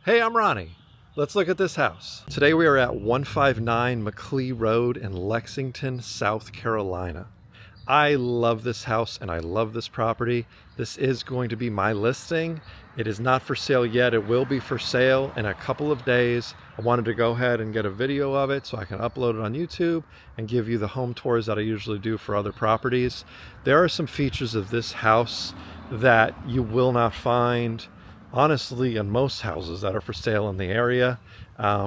Hey, I'm Ronnie. Let's look at this house. Today we are at 159 McLee Road in Lexington, South Carolina. I love this house and I love this property. This is going to be my listing. It is not for sale yet. It will be for sale in a couple of days. I wanted to go ahead and get a video of it so I can upload it on YouTube and give you the home tours that I usually do for other properties. There are some features of this house that you will not find honestly in most houses that are for sale in the area.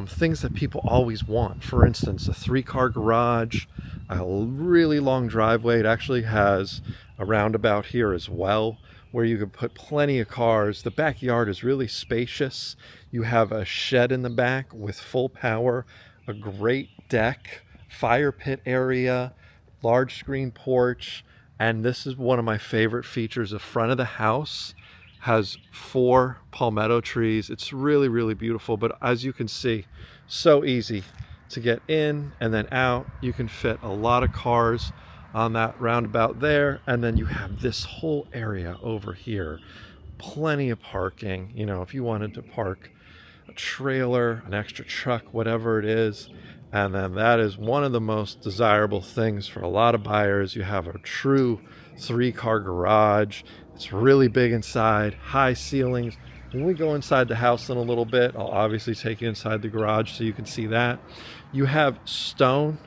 Things that people always want. For instance, a 3-car garage, a really long driveway. It actually has a roundabout here as well where you can put plenty of cars. The backyard is really spacious. You have a shed in the back with full power, a great deck, fire pit area, large screen porch, and this is one of my favorite features. The front of the house has 4 palmetto trees. It's really, really beautiful, but as you can see, so easy to get in and then out. You can fit a lot of cars on that roundabout there, and then you have this whole area over here. Plenty of parking. You know, if you wanted to park a trailer, an extra truck, whatever it is. And then that is one of the most desirable things for a lot of buyers. You have a true 3-car garage. It's really big inside, high ceilings. When we go inside the house in a little bit, I'll obviously take you inside the garage so you can see that. You have stone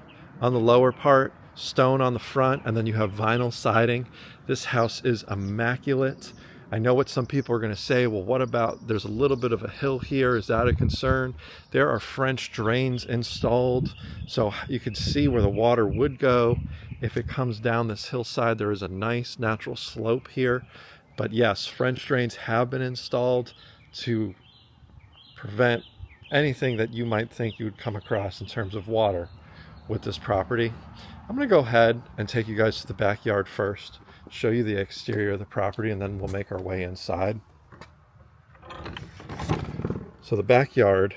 on the lower part, stone on the front, and then you have vinyl siding. This house is immaculate. I know what some people are going to say, well, what about there's a little bit of a hill here? Is that a concern? There are French drains installed, so you can see where the water would go. If it comes down this hillside, there is a nice natural slope here. But yes, French drains have been installed to prevent anything that you might think you would come across in terms of water with this property. I'm going to go ahead and take you guys to the backyard first, show you the exterior of the property, and then we'll make our way inside. So the backyard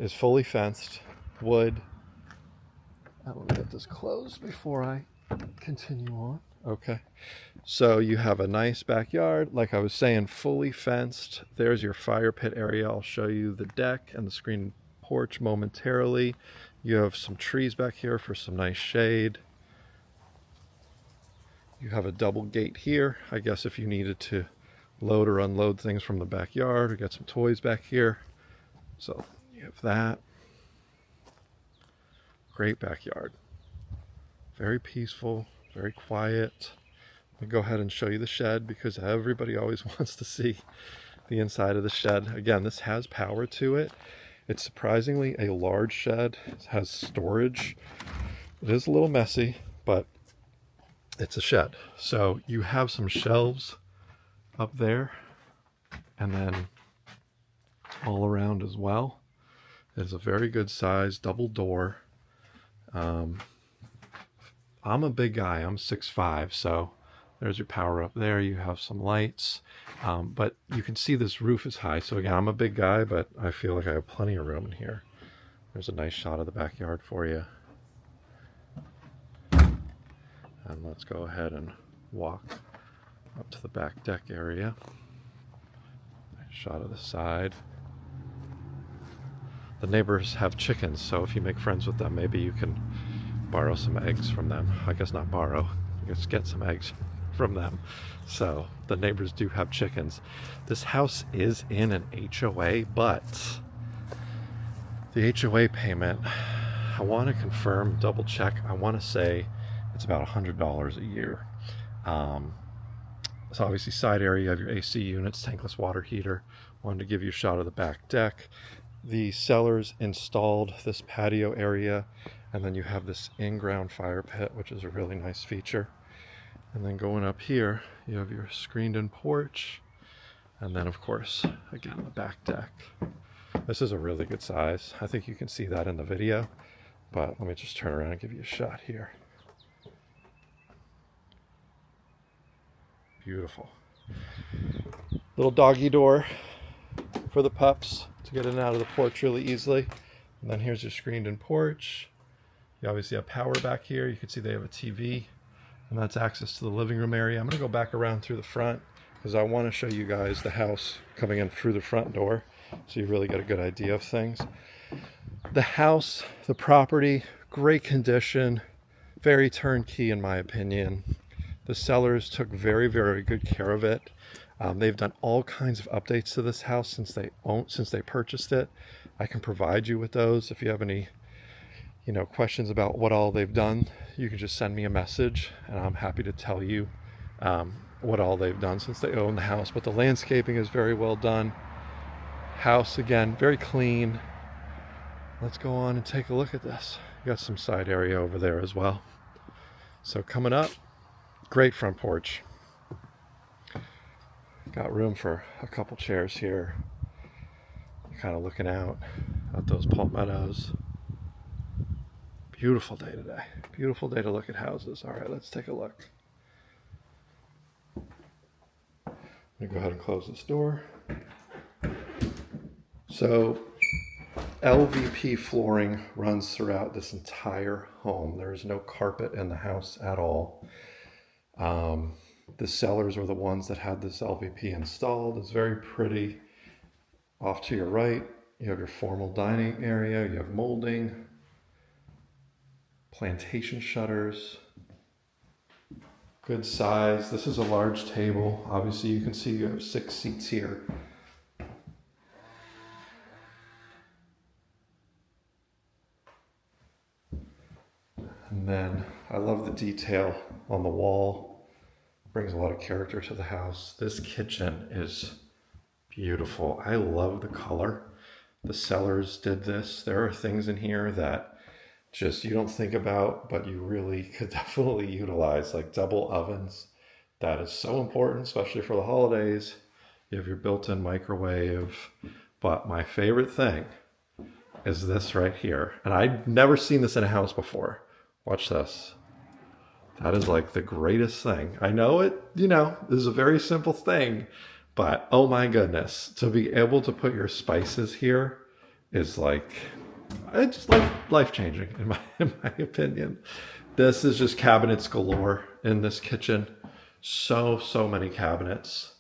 is fully fenced, wood. Let me get this closed before I continue on. Okay, so you have a nice backyard, like I was saying, fully fenced. There's your fire pit area. I'll show you the deck and the screen porch momentarily. You have some trees back here for some nice shade. You have a double gate here, I guess if you needed to load or unload things from the backyard or get some toys back here. So you have that. Great backyard. Very peaceful, very quiet. Let me go ahead and show you the shed because everybody always wants to see the inside of the shed. Again, this has power to it. It's surprisingly a large shed. It has storage. It is a little messy, but it's a shed. So you have some shelves up there and then all around as well. It's a very good size double door. I'm a big guy. I'm 6'5", so there's your power up there. You have some lights, but you can see this roof is high. So again, I'm a big guy, but I feel like I have plenty of room in here. There's a nice shot of the backyard for you. And let's go ahead and walk up to the back deck area. Nice shot of the side. The neighbors have chickens, so if you make friends with them, maybe you can borrow some eggs from them. I guess not borrow, I guess get some eggs from them. So the neighbors do have chickens. This house is in an HOA, but the HOA payment, I want to confirm, double check. I want to say it's about $100 a year. So obviously side area, you have your AC units, tankless water heater. Wanted to give you a shot of the back deck. The sellers installed this patio area, and then you have this in-ground fire pit, which is a really nice feature. And then going up here, you have your screened-in porch, and then of course, again, the back deck. This is a really good size. I think you can see that in the video, but let me just turn around and give you a shot here. Beautiful. Little doggy door for the pups to get in and out of the porch really easily. And then here's your screened-in porch. You obviously have power back here. You can see they have a TV, and that's access to the living room area. I'm going to go back around through the front because I want to show you guys the house coming in through the front door so you really get a good idea of things. The house, the property, great condition, very turnkey in my opinion. The sellers took very, very good care of it. They've done all kinds of updates to this house since they purchased it. I can provide you with those. If you have any, questions about what all they've done, you can just send me a message, and I'm happy to tell you what all they've done since they own the house. But the landscaping is very well done. House, again, very clean. Let's go on and take a look at this. You got some side area over there as well. So coming up, great front porch. Got room for a couple chairs here. Kind of looking out at those palmettos. Beautiful day today. Beautiful day to look at houses. All right, let's take a look. I'm gonna go ahead and close this door. So LVP flooring runs throughout this entire home. There is no carpet in the house at all. The sellers were the ones that had this LVP installed. It's very pretty. Off to your right, you have your formal dining area. You have molding, plantation shutters, good size. This is a large table. Obviously, you can see you have 6 seats here. And then I love the detail on the wall. Brings a lot of character to the house. This kitchen is beautiful. I love the color. The sellers did this. There are things in here that just you don't think about, but you really could definitely utilize, like double ovens. That is so important, especially for the holidays. You have your built-in microwave. But my favorite thing is this right here. And I'd never seen this in a house before. Watch this. That is like the greatest thing. I know it, this is a very simple thing, but oh my goodness, to be able to put your spices here is like, it's life-changing in my opinion. This is just cabinets galore in this kitchen. So many cabinets.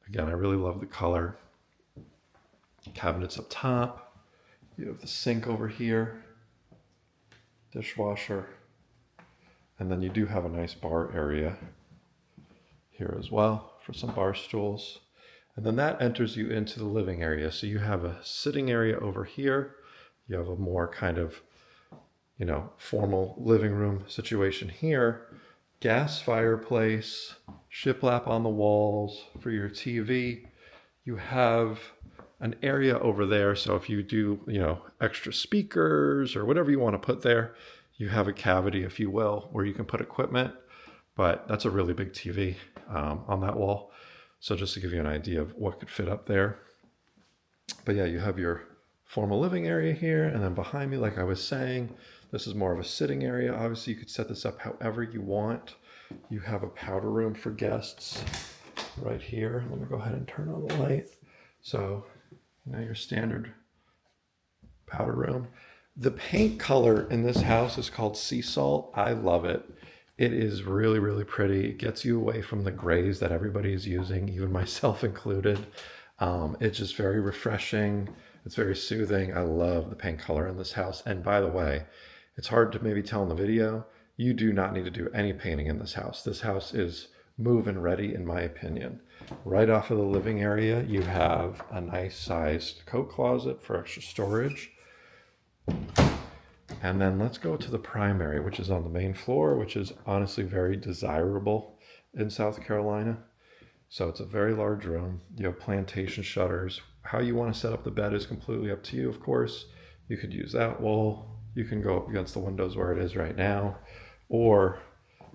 Again, I really love the color. Cabinets up top. You have the sink over here. Dishwasher, and then you do have a nice bar area here as well for some bar stools, and then that enters you into the living area. So you have a sitting area over here. You have a more kind of formal living room situation here. Gas fireplace, shiplap on the walls for your TV. You have an area over there, so if you do, extra speakers or whatever you want to put there, you have a cavity, if you will, where you can put equipment. But that's a really big TV on that wall. So just to give you an idea of what could fit up there. But yeah, you have your formal living area here, and then behind me, like I was saying, this is more of a sitting area. Obviously, you could set this up however you want. You have a powder room for guests right here. Let me go ahead and turn on the light. So your standard powder room. The paint color in this house is called sea salt. I love it. It is really, really pretty. It gets you away from the grays that everybody is using, even myself included. It's just very refreshing. It's very soothing. I love the paint color in this house. And by the way, it's hard to maybe tell in the video, you do not need to do any painting in this house. This house is move-in ready, in my opinion. Right off of the living area, you have a nice sized coat closet for extra storage. And then let's go to the primary, which is on the main floor, which is honestly very desirable in South Carolina. So it's a very large room. You have plantation shutters. How you want to set up the bed is completely up to you, of course. You could use that wall. You can go up against the windows where it is right now. Or,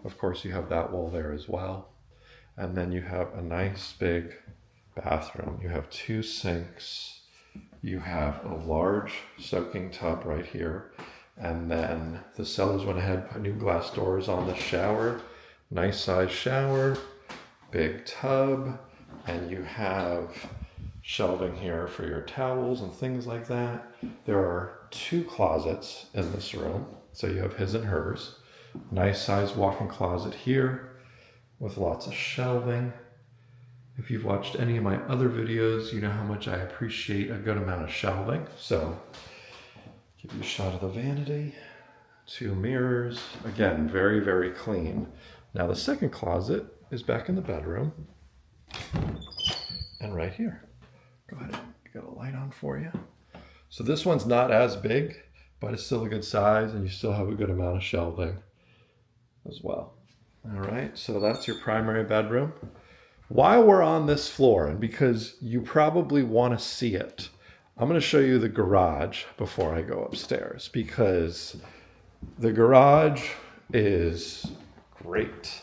of course, you have that wall there as well. And then you have a nice big bathroom. You have 2 sinks. You have a large soaking tub right here. And then the sellers went ahead and put new glass doors on the shower. Nice size shower, big tub, and you have shelving here for your towels and things like that. There are 2 closets in this room. So you have his and hers. Nice sized walk-in closet here with lots of shelving. If you've watched any of my other videos, you know how much I appreciate a good amount of shelving. So, give you a shot of the vanity. 2 mirrors. Again, very, very clean. Now the second closet is back in the bedroom. And right here. Go ahead, got a light on for you. So this one's not as big, but it's still a good size, and you still have a good amount of shelving as well. All right, so that's your primary bedroom. While we're on this floor, and because you probably want to see it, I'm going to show you the garage before I go upstairs, because the garage is great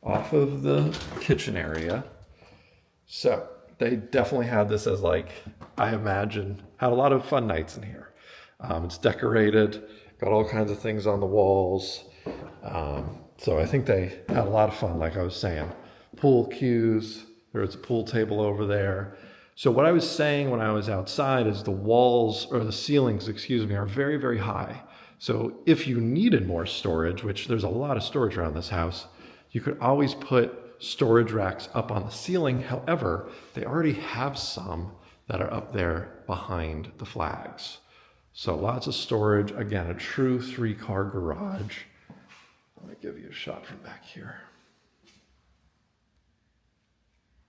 off of the kitchen area. So they definitely had this as, like, I imagine, had a lot of fun nights in here. It's decorated, got all kinds of things on the walls. So I think they had a lot of fun, like I was saying. Pool cues, there's a pool table over there. So what I was saying when I was outside is the walls, or the ceilings, excuse me, are very, very high. So if you needed more storage, which there's a lot of storage around this house, you could always put storage racks up on the ceiling. However, they already have some that are up there behind the flags. So lots of storage. Again, a true 3-car garage. Let me give you a shot from back here.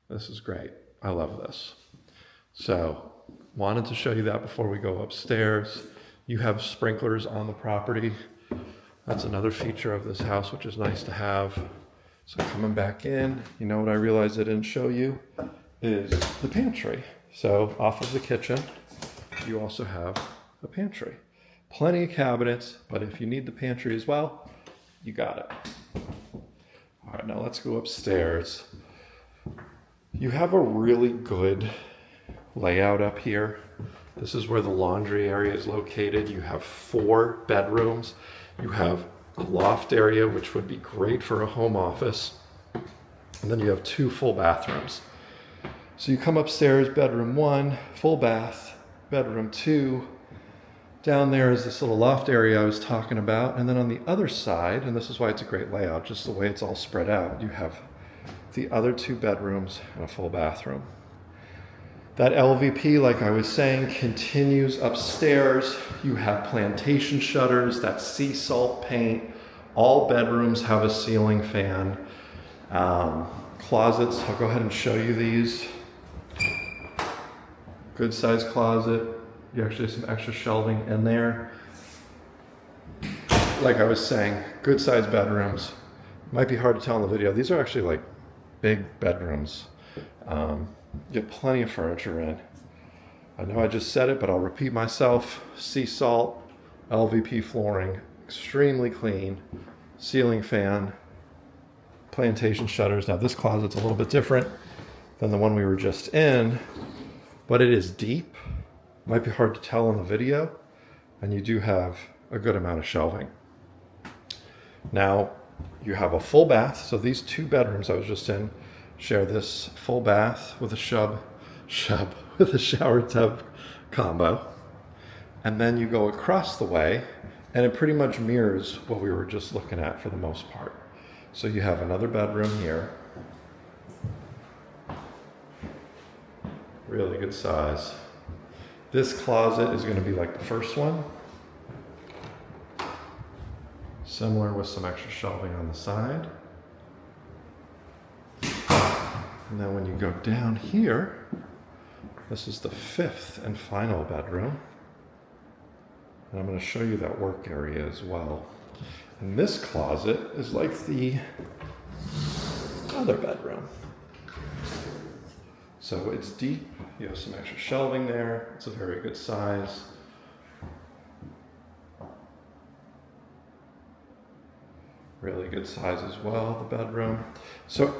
This is great. I love this. So, wanted to show you that before we go upstairs. You have sprinklers on the property. That's another feature of this house, which is nice to have. So coming back in, you know what I realized I didn't show you is the pantry. So off of the kitchen, you also have a pantry. Plenty of cabinets, but if you need the pantry as well, you got it. All right, now let's go upstairs. You have a really good layout up here. This is where the laundry area is located. You have 4 bedrooms. You have a loft area, which would be great for a home office. And then you have 2 full bathrooms. So you come upstairs, bedroom 1, full bath, bedroom 2. Down there is this little loft area I was talking about. And then on the other side, and this is why it's a great layout, just the way it's all spread out, you have the other 2 bedrooms and a full bathroom. That LVP, like I was saying, continues upstairs. You have plantation shutters, that sea salt paint. All bedrooms have a ceiling fan. Closets, I'll go ahead and show you these. Good sized closet. You actually have some extra shelving in there. Like I was saying, good sized bedrooms. Might be hard to tell in the video. These are actually like big bedrooms. You get plenty of furniture in. I know I just said it, but I'll repeat myself. Sea salt, LVP flooring, extremely clean, ceiling fan, plantation shutters. Now this closet's a little bit different than the one we were just in, but it is deep. Might be hard to tell in the video, and you do have a good amount of shelving. Now you have a full bath, so these 2 bedrooms I was just in share this full bath with a with a shower tub combo. And then you go across the way, and it pretty much mirrors what we were just looking at for the most part. So you have another bedroom here. Really good size. This closet is going to be like the first one. Similar with some extra shelving on the side. And then when you go down here, this is the 5th and final bedroom. And I'm going to show you that work area as well. And this closet is like the other bedroom. So it's deep. You have some extra shelving there. It's a very good size. Really good size as well, the bedroom. So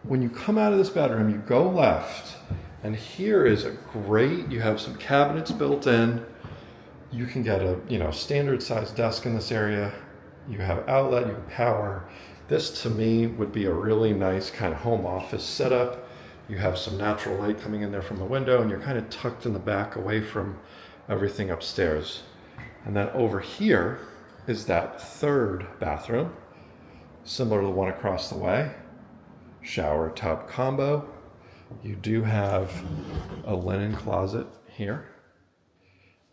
when you come out of this bedroom, you go left, and here is a great, you have some cabinets built in. You can get a, standard sized desk in this area. You have outlet, you have power. This to me would be a really nice kind of home office setup. You have some natural light coming in there from the window, and you're kind of tucked in the back away from everything upstairs. And then over here, is that third bathroom, similar to the one across the way. Shower tub combo. You do have a linen closet here.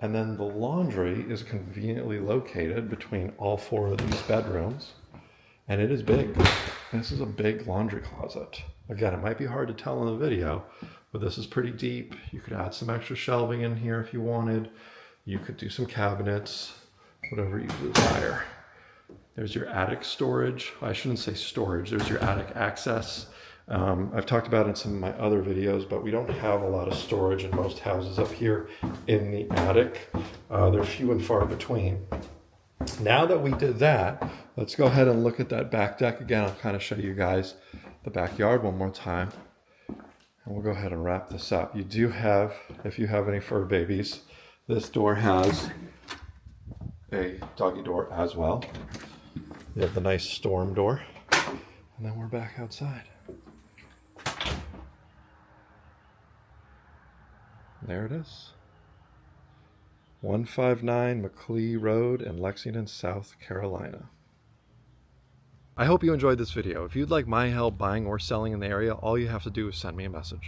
And then the laundry is conveniently located between all four of these bedrooms. And it is big. This is a big laundry closet. Again, it might be hard to tell in the video, but this is pretty deep. You could add some extra shelving in here if you wanted. You could do some cabinets, whatever you desire. There's your attic storage. I shouldn't say storage. There's your attic access. I've talked about it in some of my other videos, but we don't have a lot of storage in most houses up here in the attic. They're few and far between. Now that we did that, let's go ahead and look at that back deck again. I'll kind of show you guys the backyard one more time. And we'll go ahead and wrap this up. You do have, if you have any fur babies, this door has a doggy door as well. You have the nice storm door. And then we're back outside. There it is. 159 McLee Road in Lexington, South Carolina. I hope you enjoyed this video. If you'd like my help buying or selling in the area, all you have to do is send me a message.